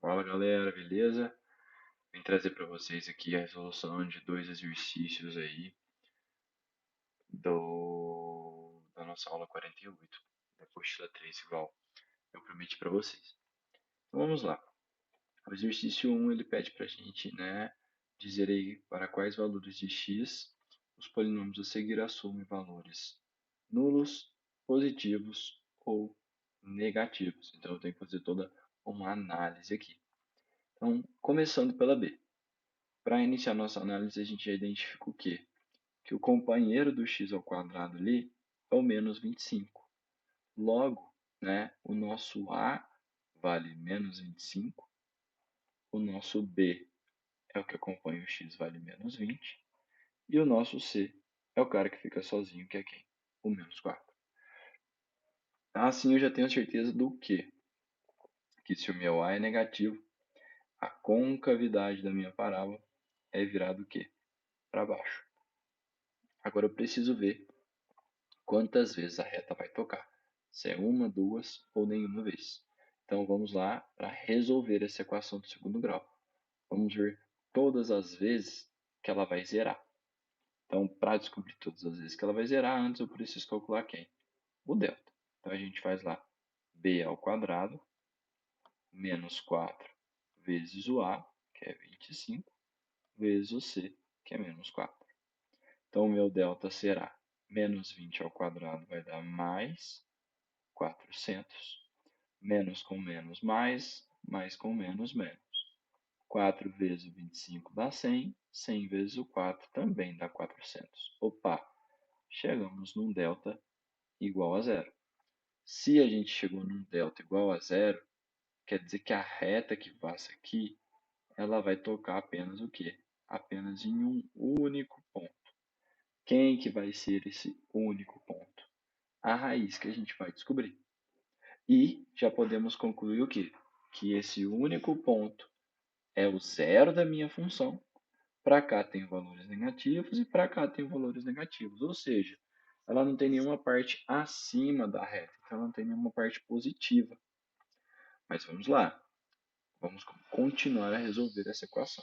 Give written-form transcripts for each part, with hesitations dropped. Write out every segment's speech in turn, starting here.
Fala galera, beleza? Vim trazer para vocês aqui a resolução de dois exercícios aí da nossa aula 48, da apostila 3 igual eu prometi para vocês. Então vamos lá. O exercício 1 ele pede para a gente, dizer aí para quais valores de x os polinômios a seguir assumem valores nulos, positivos ou negativos. Então eu tenho que fazer toda uma análise aqui. Então, começando pela B. Para iniciar nossa análise, a gente já identifica o quê? Que o companheiro do x ao quadrado ali é o menos 25. Logo, o nosso A vale menos 25, o nosso B é o que acompanha o x vale menos 20, e o nosso C é o cara que fica sozinho, que é quem? O menos 4. Assim eu já tenho certeza do quê? Que se o meu A é negativo, a concavidade da minha parábola é virada o quê? Para baixo. Agora eu preciso ver quantas vezes a reta vai tocar, se é uma, duas ou nenhuma vez. Então vamos lá para resolver essa equação do segundo grau. Vamos ver todas as vezes que ela vai zerar. Então, para descobrir todas as vezes que ela vai zerar, antes eu preciso calcular quem? O delta. Então a gente faz lá b ao quadrado menos 4 vezes o a, que é 25, vezes o c, que é menos 4. Então o meu delta será menos 20 ao quadrado vai dar mais 400. Menos com menos mais, mais com menos menos. 4 vezes 25 dá 100, 100 vezes o 4 também dá 400. Opa, chegamos num delta igual a zero. Se a gente chegou num delta igual a zero, quer dizer que a reta que passa aqui, ela vai tocar apenas o quê? Apenas em um único ponto. Quem que vai ser esse único ponto? A raiz que a gente vai descobrir. E já podemos concluir o quê? Que esse único ponto é o zero da minha função. Para cá tem valores negativos e para cá tem valores negativos. Ou seja, ela não tem nenhuma parte acima da reta, então ela não tem nenhuma parte positiva. Mas vamos lá. Vamos continuar a resolver essa equação.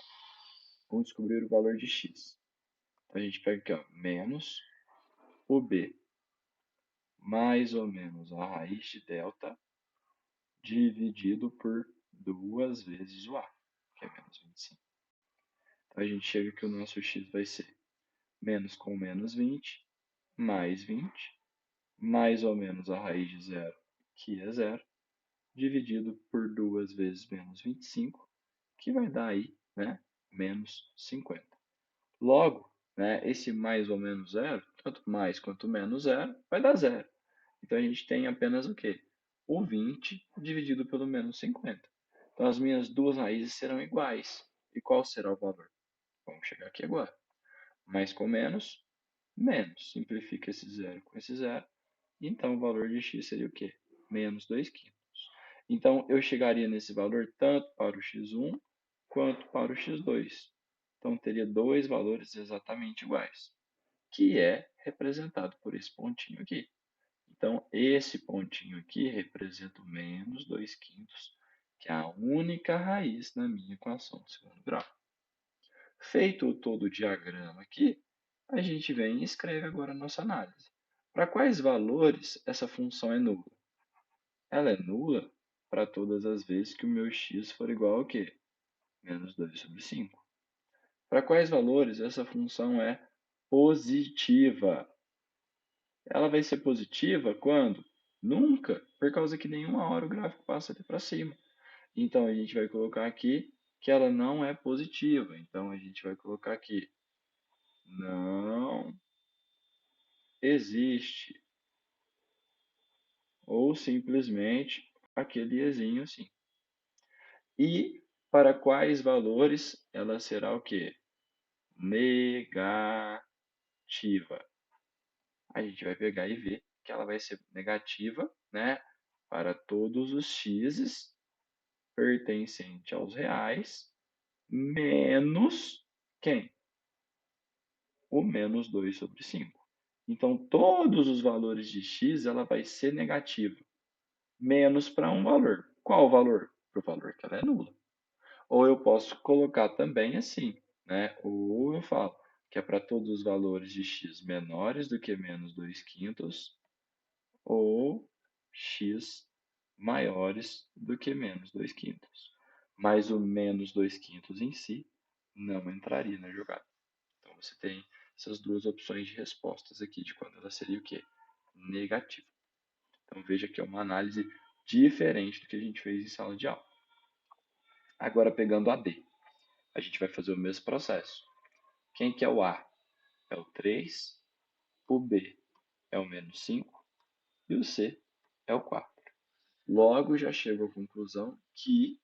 Vamos descobrir o valor de x. Então a gente pega aqui, ó, menos o b mais ou menos a raiz de delta dividido por 2 vezes o a, que é menos 25. Então a gente chega que o nosso x vai ser menos com menos 20, mais 20, mais ou menos a raiz de zero, que é zero, dividido por 2 vezes menos 25, que vai dar aí, menos 50. Logo, esse mais ou menos zero, tanto mais quanto menos zero, vai dar zero. Então a gente tem apenas o quê? O 20 dividido pelo menos 50. Então as minhas duas raízes serão iguais. E qual será o valor? Vamos chegar aqui agora. Mais com menos, menos. Simplifica esse zero com esse zero. Então o valor de x seria o quê? Menos 2 quintos. Então eu chegaria nesse valor tanto para o x1 quanto para o x2. Então teria dois valores exatamente iguais, que é representado por esse pontinho aqui. Então, esse pontinho aqui representa o menos 2 quintos, que é a única raiz na minha equação de segundo grau. Feito todo o diagrama aqui, a gente vem e escreve agora a nossa análise. Para quais valores essa função é nula? Ela é nula para todas as vezes que o meu x for igual ao quê? Menos 2 sobre 5. Para quais valores essa função é positiva? Ela vai ser positiva quando? Nunca, por causa que nenhuma hora o gráfico passa ali para cima. Então, a gente vai colocar aqui que ela não é positiva. Então, a gente vai colocar aqui, não existe. Ou simplesmente aquele ezinho assim. E para quais valores ela será o quê? Negativa. A gente vai pegar e ver que ela vai ser negativa, para todos os x's pertencente aos reais, menos quem? O menos 2 sobre 5. Então, todos os valores de x ela vai ser negativa, menos para um valor. Qual o valor? Para o valor que ela é nula. eu posso colocar também assim, né? Ou eu falo que é para todos os valores de x menores do que menos 2 quintos, ou x maiores do que menos 2 quintos. Mas o menos 2 quintos em si não entraria na jogada. Então você tem essas duas opções de respostas aqui, de quando ela seria o quê? Negativa. Então veja que é uma análise diferente do que a gente fez em sala de aula. Agora pegando a D, a gente vai fazer o mesmo processo. Quem que é o A? É o 3, o B é o menos 5 e o C é o 4. Logo, já chego à conclusão que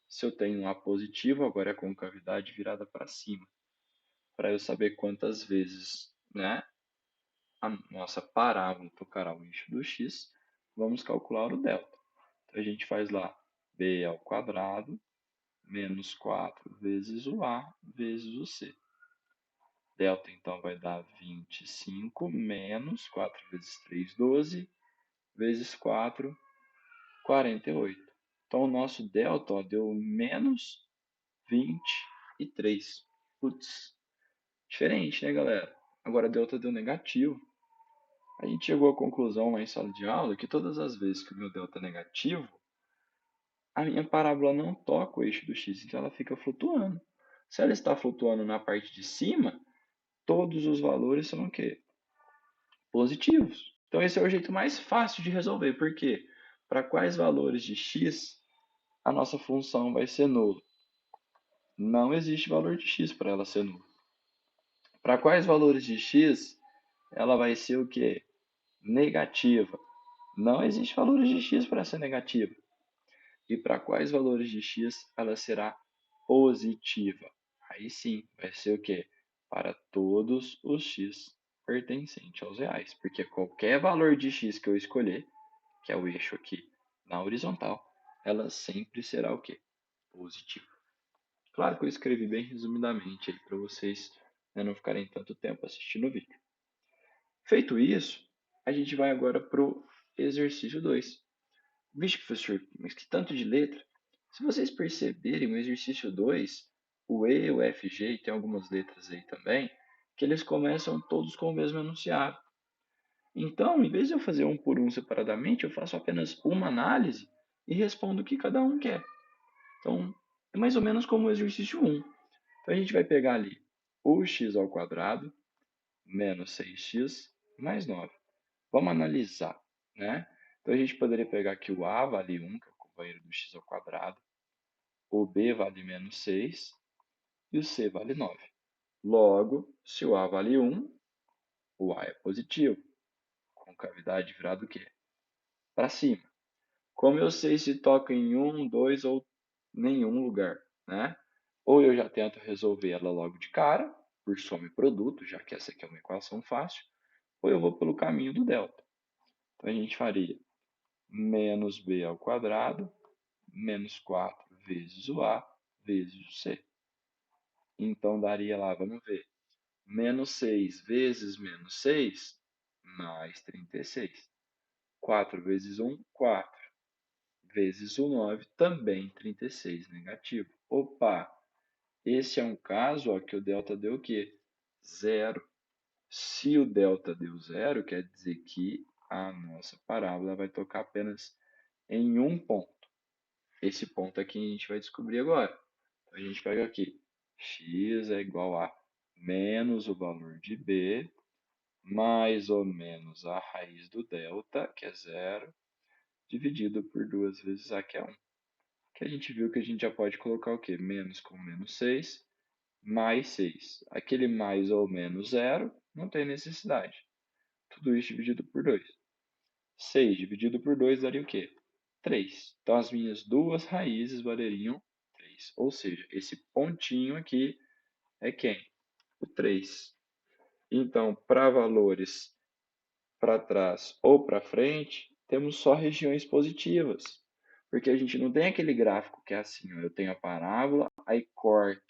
se eu tenho um A positivo, agora é a concavidade virada para cima. Para eu saber quantas vezes, né, a nossa parábola tocará o eixo do x, vamos calcular o delta. Então, a gente faz lá b ao quadrado menos 4 vezes o a vezes o c. Delta, então, vai dar 25 menos 4 vezes 3, 12, vezes 4, 48. Então, o nosso delta ó, deu menos 23. Putz, diferente, né, galera? Agora, delta deu negativo. A gente chegou à conclusão lá em sala de aula que todas as vezes que o meu delta é negativo, a minha parábola não toca o eixo do x, então ela fica flutuando. Se ela está flutuando na parte de cima, todos os valores são o quê? Positivos. Então esse é o jeito mais fácil de resolver, porque para quais valores de x a nossa função vai ser nula? Não existe valor de x para ela ser nula. Para quais valores de x ela vai ser o quê? Negativa. Não existe valores de x para ser negativa. E para quais valores de x ela será positiva? Aí sim, vai ser o quê? Para todos os x pertencentes aos reais. Porque qualquer valor de x que eu escolher, que é o eixo aqui na horizontal, ela sempre será o quê? Positiva. Claro que eu escrevi bem resumidamente aí para vocês, né, não ficarem tanto tempo assistindo o vídeo. Feito isso, a gente vai agora para o exercício 2. Vixe, professor, mas que tanto de letra. Se vocês perceberem, o exercício 2, o E, o F, G, e tem algumas letras aí também, que eles começam todos com o mesmo enunciado. Então, em vez de eu fazer um por um separadamente, eu faço apenas uma análise e respondo o que cada um quer. Então, é mais ou menos como o exercício 1. Então, a gente vai pegar ali o x ao quadrado menos 6x mais 9. Vamos analisar, né? Então, a gente poderia pegar aqui o a vale 1, que é o companheiro do x ao quadrado, o b vale menos 6 e o c vale 9. Logo, se o a vale 1, o a é positivo. Concavidade virada o quê? Para cima. Como eu sei se toca em um, dois ou nenhum lugar, né? Ou eu já tento resolver ela logo de cara, por soma e produto, já que essa aqui é uma equação fácil, ou eu vou pelo caminho do delta. Então, a gente faria menos b ao quadrado, menos 4 vezes o a, vezes o c. Então, daria lá, vamos ver, menos 6 vezes menos 6, mais 36. 4 vezes 1, 4. Vezes o 9, também 36 negativo. Opa, esse é um caso ó, que o delta deu o quê? Zero. Se o delta deu zero, quer dizer que a nossa parábola vai tocar apenas em um ponto. Esse ponto aqui a gente vai descobrir agora. Então, a gente pega aqui, x é igual a menos o valor de b, mais ou menos a raiz do delta, que é zero, dividido por 2 vezes a, que é 1. Que a gente viu que a gente já pode colocar o quê? Menos com menos 6, mais 6. Aquele mais ou menos zero, não tem necessidade. Tudo isso dividido por 2. 6 dividido por 2 daria o quê? 3. Então, as minhas duas raízes valeriam 3. Ou seja, esse pontinho aqui é quem? O 3. Então, para valores para trás ou para frente, temos só regiões positivas. Porque a gente não tem aquele gráfico que é assim, ó, eu tenho a parábola, aí corta,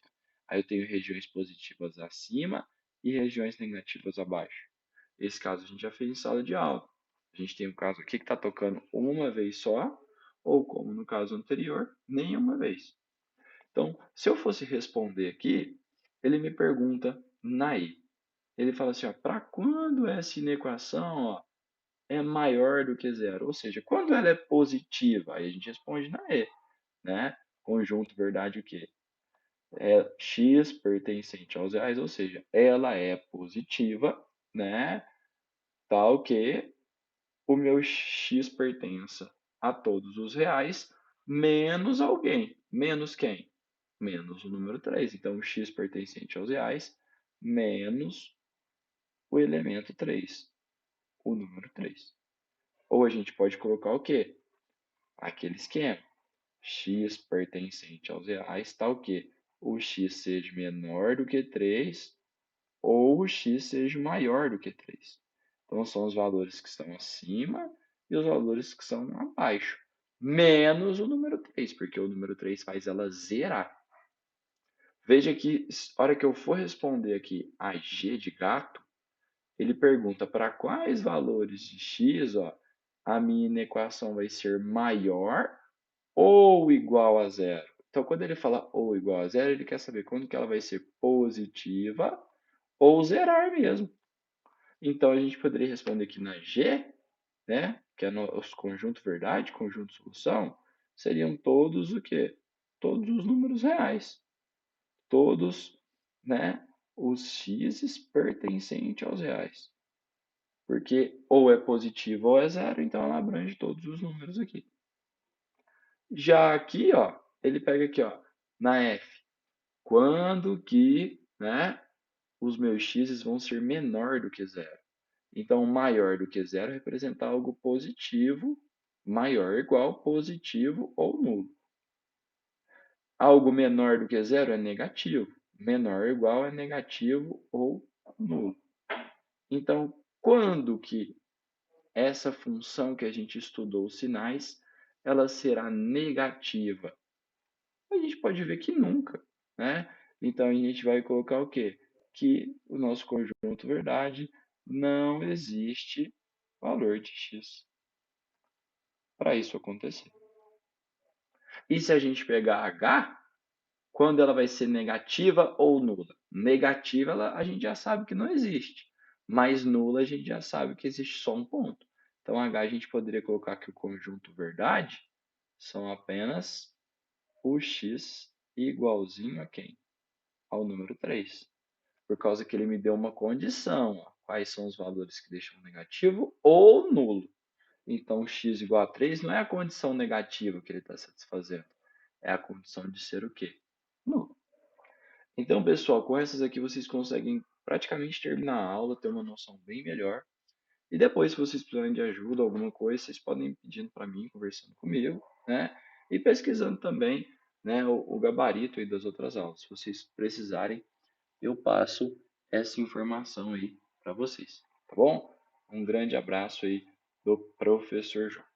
aí eu tenho regiões positivas acima e regiões negativas abaixo. Esse caso a gente já fez em sala de aula. A gente tem um caso aqui que está tocando uma vez só, ou como no caso anterior, nenhuma vez. Então, se eu fosse responder aqui, ele me pergunta na E. Ele fala assim, ó, para quando essa inequação, ó, é maior do que zero? Ou seja, quando ela é positiva, aí a gente responde na E, né? Conjunto verdade o quê? É x pertencente aos reais, ou seja, ela é positiva, né? Tal que o meu x pertença a todos os reais, menos alguém. Menos quem? Menos o número 3. Então, o x pertencente aos reais, menos o elemento 3, o número 3. Ou a gente pode colocar o quê? Aquele esquema. X pertencente aos reais, tal que o x seja menor do que 3 ou o x seja maior do que 3. Então, são os valores que estão acima e os valores que são abaixo, menos o número 3, porque o número 3 faz ela zerar. Veja que, a hora que eu for responder aqui a G de gato, ele pergunta para quais valores de x, ó, a minha inequação vai ser maior ou igual a zero. Então, quando ele fala ou igual a zero, ele quer saber quando que ela vai ser positiva ou zerar mesmo. Então, a gente poderia responder aqui na G, né, que é os conjunto verdade, conjunto solução, seriam todos o quê? Todos os números reais. Todos, né, os x's pertencentes aos reais. Porque ou é positivo ou é zero, então ela abrange todos os números aqui. Já aqui, ó, ele pega aqui, ó, na F, quando que, né, os meus x's vão ser menor do que zero. Então, maior do que zero representa algo positivo, maior ou igual, positivo ou nulo. Algo menor do que zero é negativo, menor ou igual é negativo ou nulo. Então, quando que essa função que a gente estudou, os sinais, ela será negativa? A gente pode ver que nunca, né? Então, a gente vai colocar o quê? Que o nosso conjunto verdade não existe valor de x para isso acontecer. E se a gente pegar h, quando ela vai ser negativa ou nula? Negativa, a gente já sabe que não existe, mas nula a gente já sabe que existe só um ponto. Então, h a gente poderia colocar que o conjunto verdade são apenas o x igualzinho a quem? Ao número 3. Por causa que ele me deu uma condição. Ó. Quais são os valores que deixam negativo ou nulo? Então, x igual a 3 não é a condição negativa que ele está satisfazendo. É a condição de ser o quê? Nulo. Então, pessoal, com essas aqui vocês conseguem praticamente terminar a aula, ter uma noção bem melhor. E depois, se vocês precisarem de ajuda, alguma coisa, vocês podem ir pedindo para mim, conversando comigo, né? E pesquisando também, né, o gabarito aí das outras aulas. Se vocês precisarem, eu passo essa informação aí para vocês, tá bom? Um grande abraço aí do professor João.